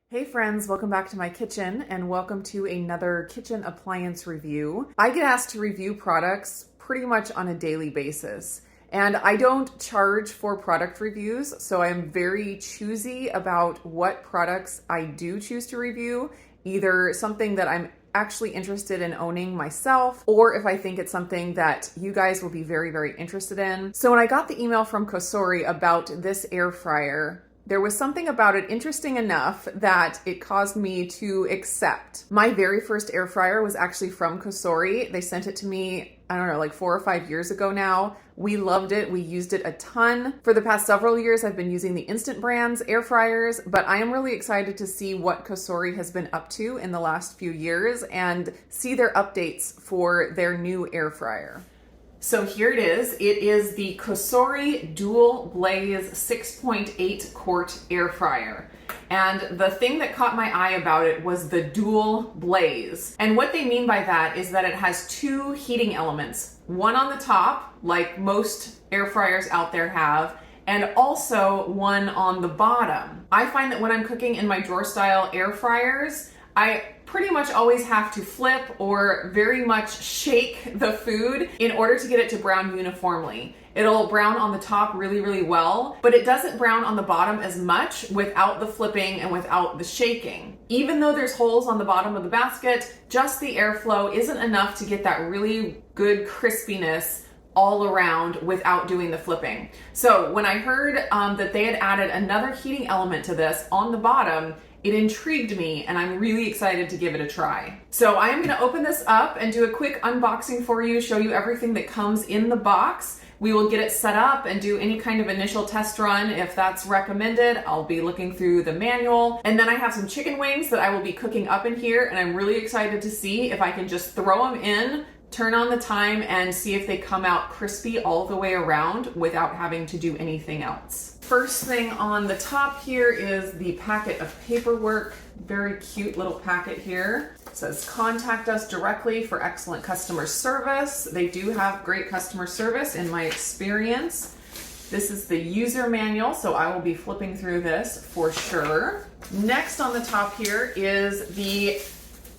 Hey friends, welcome back to my kitchen and welcome to another kitchen appliance review. I get asked to review products pretty much on a daily basis, and I don't charge for product reviews, so I'm very choosy about what products I do choose to review, either something that I'm actually interested in owning myself, or if I think it's something that you guys will be very, very interested in. So when I got the email from COSORI about this air fryer, there was something about it interesting enough that it caused me to accept. My very first air fryer was actually from COSORI. They sent it to me, I don't know, like 4 or 5 years ago now. We loved it. We used it a ton. For the past several years, I've been using the Instant Brands air fryers, but I am really excited to see what COSORI has been up to in the last few years and see their updates for their new air fryer. So here it is. It is the COSORI Dual Blaze 6.8 quart air fryer. And the thing that caught my eye about it was the dual blaze. And what they mean by that is that it has two heating elements. One on the top, like most air fryers out there have, and also one on the bottom. I find that when I'm cooking in my drawer style air fryers, I pretty much always have to flip or very much shake the food in order to get it to brown uniformly. It'll brown on the top really, really well, but it doesn't brown on the bottom as much without the flipping and without the shaking. Even though there's holes on the bottom of the basket, just the airflow isn't enough to get that really good crispiness all around without doing the flipping. So when I heard that they had added another heating element to this on the bottom, it intrigued me and I'm really excited to give it a try. So I am gonna open this up and do a quick unboxing for you, show you everything that comes in the box. We will get it set up and do any kind of initial test run if that's recommended. I'll be looking through the manual. And then I have some chicken wings that I will be cooking up in here, and I'm really excited to see if I can just throw them in, turn on the time, and see if they come out crispy all the way around without having to do anything else. First thing on the top here is the packet of paperwork. Very cute little packet here. It says, contact us directly for excellent customer service. They do have great customer service in my experience. This is the user manual, so I will be flipping through this for sure. Next on the top here is the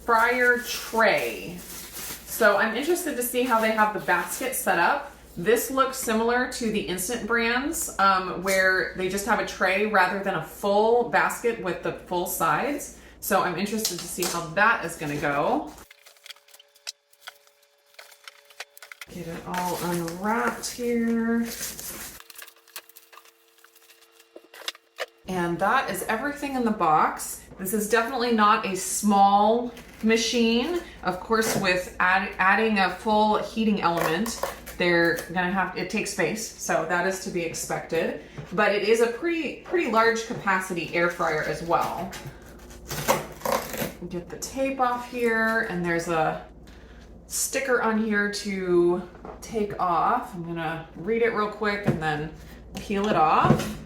fryer tray. So I'm interested to see how they have the basket set up. This looks similar to the Instant Brands, where they just have a tray rather than a full basket with the full sides. So I'm interested to see how that is gonna go. Get it all unwrapped here. And that is everything in the box. This is definitely not a small machine. Of course, with adding a full heating element, they're gonna have, it takes space, so that is to be expected. But it is a pretty large capacity air fryer as well. Get the tape off here, and there's a sticker on here to take off. I'm gonna read it real quick and then peel it off.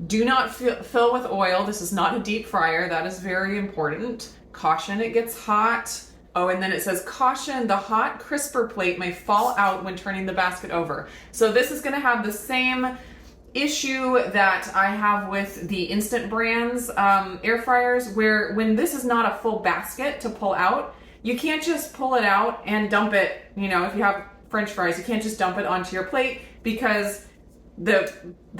Do not fill with oil. This is not a deep fryer. That is very important. Caution, it gets hot. Oh, and then it says, caution, the hot crisper plate may fall out when turning the basket over. So this is gonna have the same issue that I have with the Instant Brands air fryers, where when this is not a full basket to pull out, you can't just pull it out and dump it. You know, if you have French fries, you can't just dump it onto your plate because the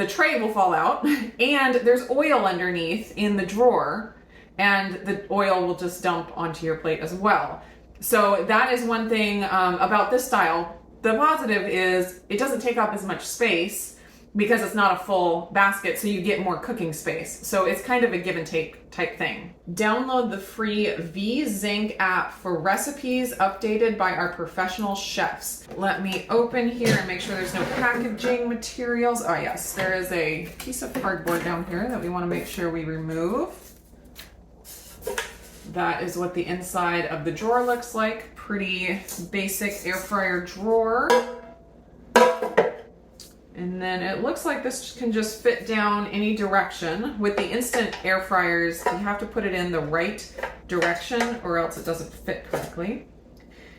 tray will fall out and there's oil underneath in the drawer, and the oil will just dump onto your plate as well. So that is one thing about this style. The positive is it doesn't take up as much space because it's not a full basket, so you get more cooking space. So it's kind of a give and take type thing. Download the free V-Zinc app for recipes updated by our professional chefs. Let me open here and make sure there's no packaging materials. Oh yes, there is a piece of cardboard down here that we want to make sure we remove. That is what the inside of the drawer looks like. Pretty basic air fryer drawer. And then it looks like this can just fit down any direction. With the instant air fryers, you have to put it in the right direction or else it doesn't fit correctly.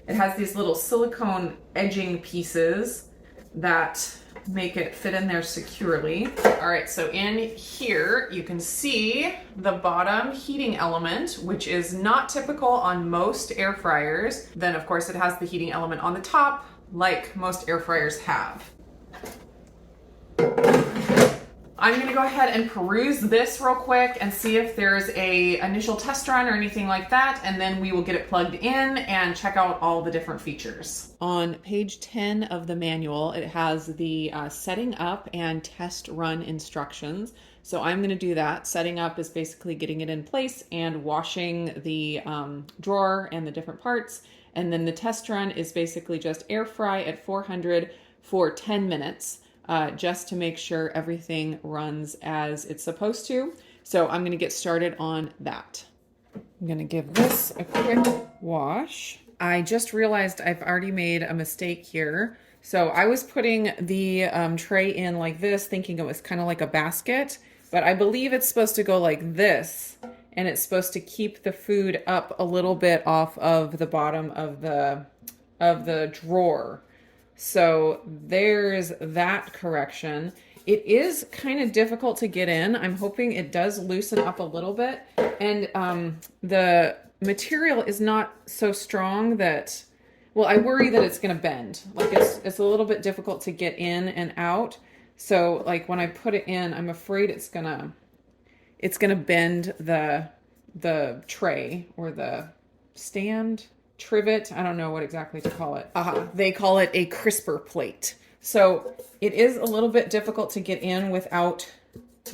It has these little silicone edging pieces that make it fit in there securely. All right, so in here you can see the bottom heating element, which is not typical on most air fryers. Then of course it has the heating element on the top, like most air fryers have. I'm gonna go ahead and peruse this real quick and see if there's a initial test run or anything like that, and then we will get it plugged in and check out all the different features. On page 10 of the manual, it has the setting up and test run instructions. So I'm gonna do that. Setting up is basically getting it in place and washing the drawer and the different parts. And then the test run is basically just air fry at 400 for 10 minutes. Just to make sure everything runs as it's supposed to. So I'm gonna get started on that. I'm gonna give this a quick wash. I just realized I've already made a mistake here. So I was putting the tray in like this, thinking it was kind of like a basket, but I believe it's supposed to go like this, and it's supposed to keep the food up a little bit off of the bottom of the drawer. So there's that correction. It is kind of difficult to get in. I'm hoping it does loosen up a little bit. And the material is not so strong that, well, I worry that it's going to bend. Like it's a little bit difficult to get in and out. So like when I put it in, I'm afraid it's going to bend the tray or the stand. Trivet, I don't know what exactly to call it. They call it a crisper plate. So it is a little bit difficult to get in without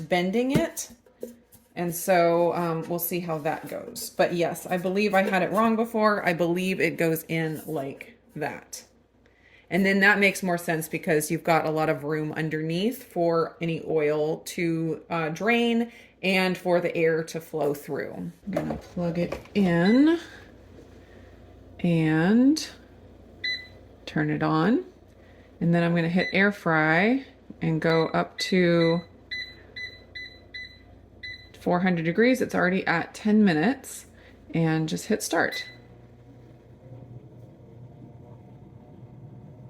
bending it. And so we'll see how that goes. But yes, I believe I had it wrong before. I believe it goes in like that. And then that makes more sense because you've got a lot of room underneath for any oil to drain and for the air to flow through. I'm gonna plug it in and turn it on. And then I'm going to hit air fry and go up to 400 degrees. It's already at 10 minutes and just hit start.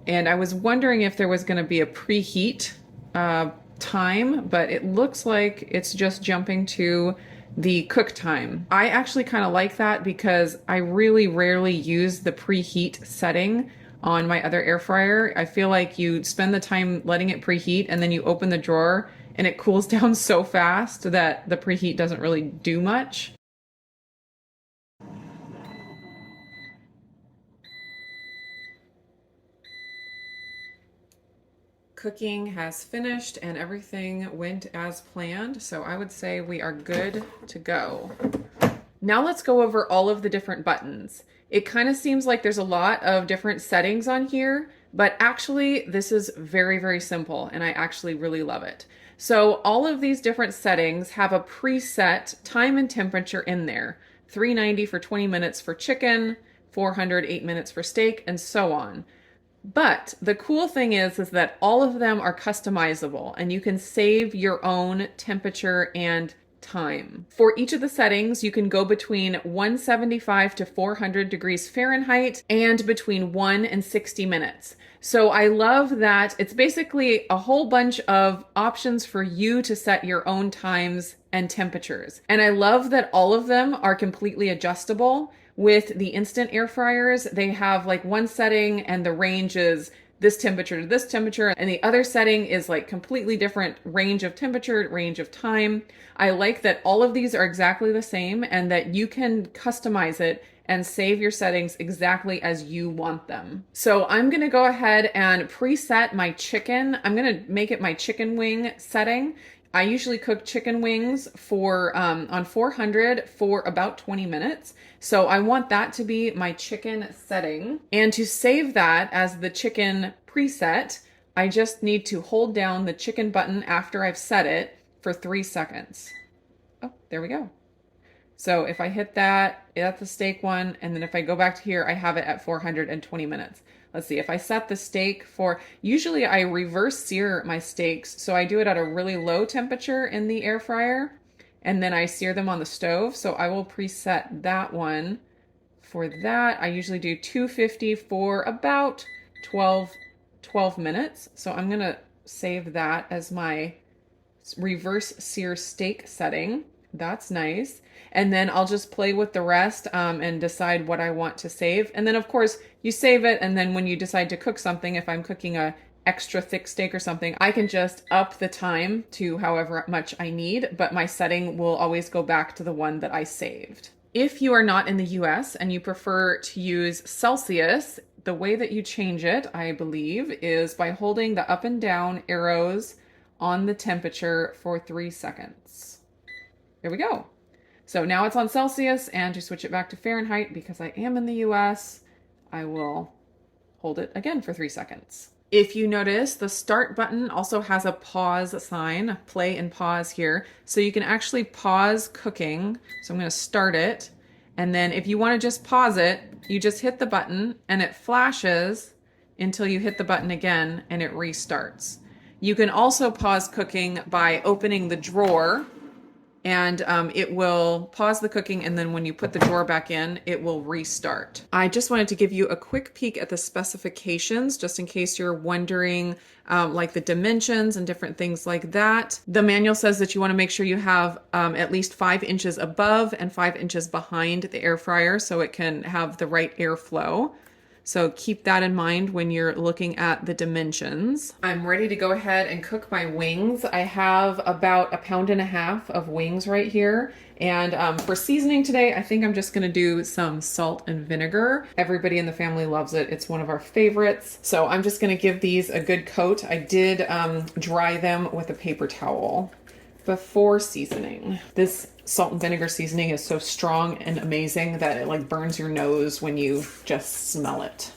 And I was wondering if there was going to be a preheat time, but it looks like it's just jumping to the cook time. I actually kind of like that because I really rarely use the preheat setting on my other air fryer. I feel like you spend the time letting it preheat and then you open the drawer and it cools down so fast that the preheat doesn't really do much. Cooking has finished and everything went as planned, so I would say we are good to go. Now let's go over all of the different buttons. It kind of seems like there's a lot of different settings on here, but actually this is very, very simple and I actually really love it. So all of these different settings have a preset time and temperature in there. 390 for 20 minutes for chicken, 400, 8 minutes for steak, and so on. But the cool thing is that all of them are customizable and you can save your own temperature and time. For each of the settings, you can go between 175 to 400 degrees Fahrenheit and between 1 and 60 minutes. So I love that it's basically a whole bunch of options for you to set your own times and temperatures. And I love that all of them are completely adjustable. With the instant air fryers, they have like one setting and the range is this temperature to this temperature, and the other setting is like completely different range of temperature, range of time. I like that all of these are exactly the same and that you can customize it and save your settings exactly as you want them. So I'm gonna go ahead and preset my chicken. I'm gonna make it my chicken wing setting. I usually cook chicken wings for on 400 for about 20 minutes. So I want that to be my chicken setting. And to save that as the chicken preset, I just need to hold down the chicken button after I've set it for 3 seconds. Oh, there we go. So if I hit that, that's the steak one. And then if I go back to here, I have it at 420 minutes. Let's see, if I set the steak for, usually I reverse sear my steaks. So I do it at a really low temperature in the air fryer and then I sear them on the stove. So I will preset that one. For that, I usually do 250 for about 12 12 minutes. So I'm gonna save that as my reverse sear steak setting. That's nice. And then I'll just play with the rest and decide what I want to save. And then of course you save it, and then when you decide to cook something, if I'm cooking a extra thick steak or something, I can just up the time to however much I need, but my setting will always go back to the one that I saved. If you are not in the US and you prefer to use Celsius, the way that you change it, I believe, is by holding the up and down arrows on the temperature for 3 seconds. There we go. So now it's on Celsius, and to switch it back to Fahrenheit, because I am in the US, I will hold it again for 3 seconds. If you notice, the start button also has a pause sign, play and pause here. So you can actually pause cooking. So I'm gonna start it. And then if you wanna just pause it, you just hit the button and it flashes until you hit the button again and it restarts. You can also pause cooking by opening the drawer, and it will pause the cooking, and then when you put the drawer back in, it will restart. I just wanted to give you a quick peek at the specifications, just in case you're wondering like the dimensions and different things like that. The manual says that you want to make sure you have at least 5 inches above and 5 inches behind the air fryer so it can have the right airflow. So keep that in mind when you're looking at the dimensions. I'm ready to go ahead and cook my wings. I have about 1.5 pounds of wings right here. And for seasoning today, I think I'm just gonna do some salt and vinegar. Everybody in the family loves it. It's one of our favorites. So I'm just gonna give these a good coat. I did dry them with a paper towel before seasoning. This salt and vinegar seasoning is so strong and amazing that it like burns your nose when you just smell it.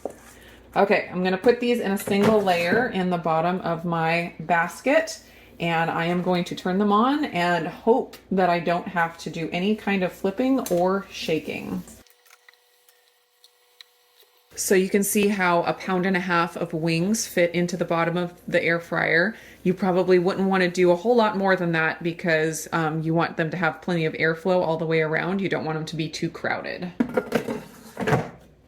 Okay, I'm gonna put these in a single layer in the bottom of my basket, and I am going to turn them on and hope that I don't have to do any kind of flipping or shaking. So you can see how 1.5 pounds of wings fit into the bottom of the air fryer. You probably wouldn't want to do a whole lot more than that because you want them to have plenty of airflow all the way around. You don't want them to be too crowded.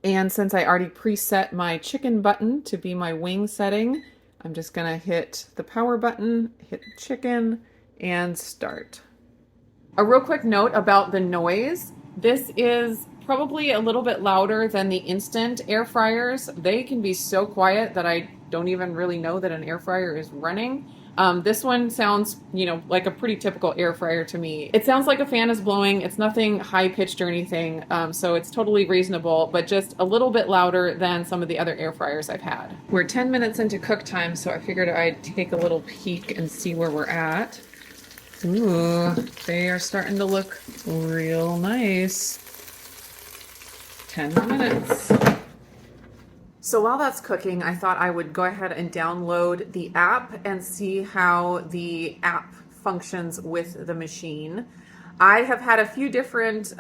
And since I already preset my chicken button to be my wing setting, I'm just gonna hit the power button, hit chicken, and start. A real quick note about the noise. This is probably a little bit louder than the instant air fryers. They can be so quiet that I don't even really know that an air fryer is running. This one sounds, like a pretty typical air fryer to me. It sounds like a fan is blowing. It's nothing high pitched or anything. So it's totally reasonable, but just a little bit louder than some of the other air fryers I've had. We're 10 minutes into cook time, so I figured I'd take a little peek and see where we're at. Ooh, they are starting to look real nice. 10 more minutes. So while that's cooking, I thought I would go ahead and download the app and see how the app functions with the machine. I have had a few different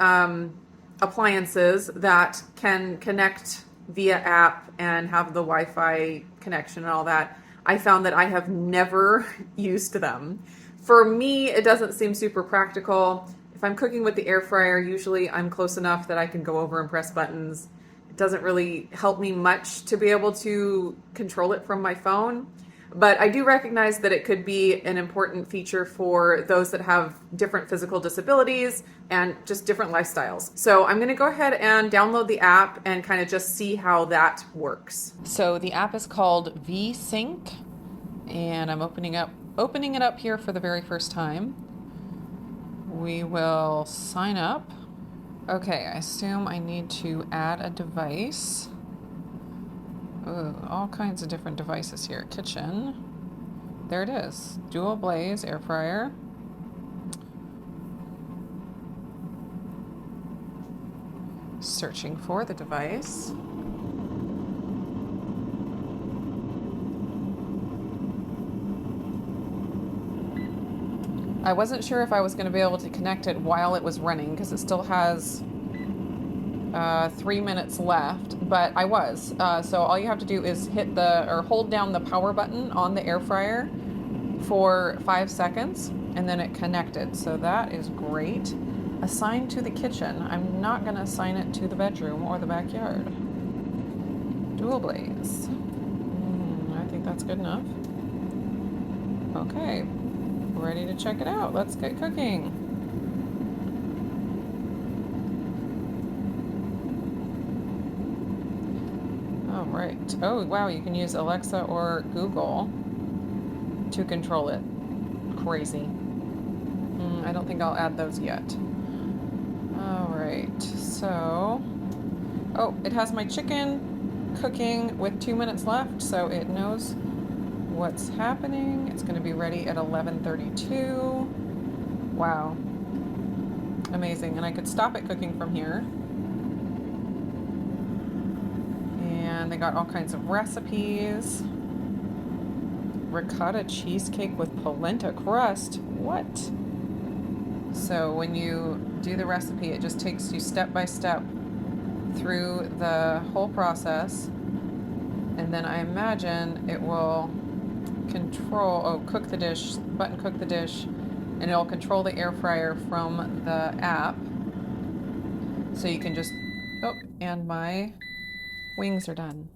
appliances that can connect via app and have the Wi-Fi connection and all that. I found that I have never used them. For me, it doesn't seem super practical. If I'm cooking with the air fryer, usually I'm close enough that I can go over and press buttons. It doesn't really help me much to be able to control it from my phone. But I do recognize that it could be an important feature for those that have different physical disabilities and just different lifestyles. So I'm going to go ahead and download the app and kind of just see how that works. So the app is called VSync, and I'm opening it up here for the very first time. We will sign up. Okay, I assume I need to add a device. Ooh, all kinds of different devices here. Kitchen. There it is. Dual blaze air fryer. Searching for the device. I wasn't sure if I was going to be able to connect it while it was running because it still has 3 minutes left, but I was. So all you have to do is hold down the power button on the air fryer for 5 seconds, and then it connected. So that is great. Assign to the kitchen. I'm not going to assign it to the bedroom or the backyard. Dual blaze. I that's good enough. Okay, ready to check it out. Let's get cooking. All right. Oh, wow, you can use Alexa or Google to control it. Crazy. I don't think I'll add those yet. All right, so, oh, it has my chicken cooking with 2 minutes left, so it knows what's happening. It's gonna be ready at 11:32. Wow, amazing. And I could stop it cooking from here. And they got all kinds of recipes. Ricotta cheesecake with polenta crust. What? So when you do the recipe, it just takes you step by step through the whole process. And then I imagine it will cook the dish, button cook the dish, and it'll control the air fryer from the app. So you can just, oh, and my wings are done.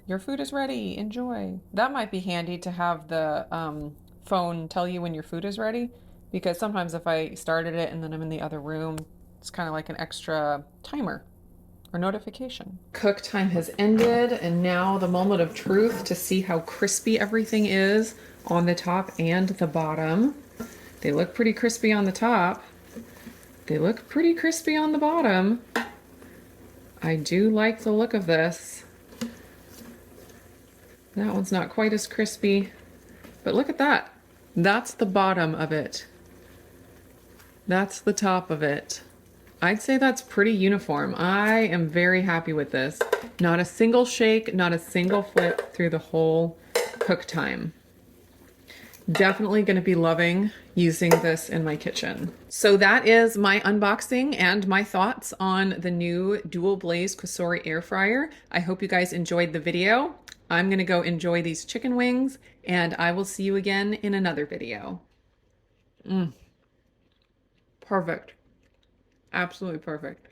Your food is ready, enjoy. That might be handy to have the phone tell you when your food is ready, because sometimes if I started it and then I'm in the other room, it's kind of like an extra timer or notification. Cook time has ended, and now the moment of truth to see how crispy everything is on the top and the bottom. They look pretty crispy on the top. They look pretty crispy on the bottom. I do like the look of this. That one's not quite as crispy, but look at that. That's the bottom of it. That's the top of it. I'd say that's pretty uniform. I am very happy with this. Not a single shake, not a single flip through the whole cook time. Definitely going to be loving using this in my kitchen. So that is my unboxing and my thoughts on the new dual blaze COSORI air fryer. I hope you guys enjoyed the video. I'm going to go enjoy these chicken wings, and I will see you again in another video. Perfect. Absolutely perfect.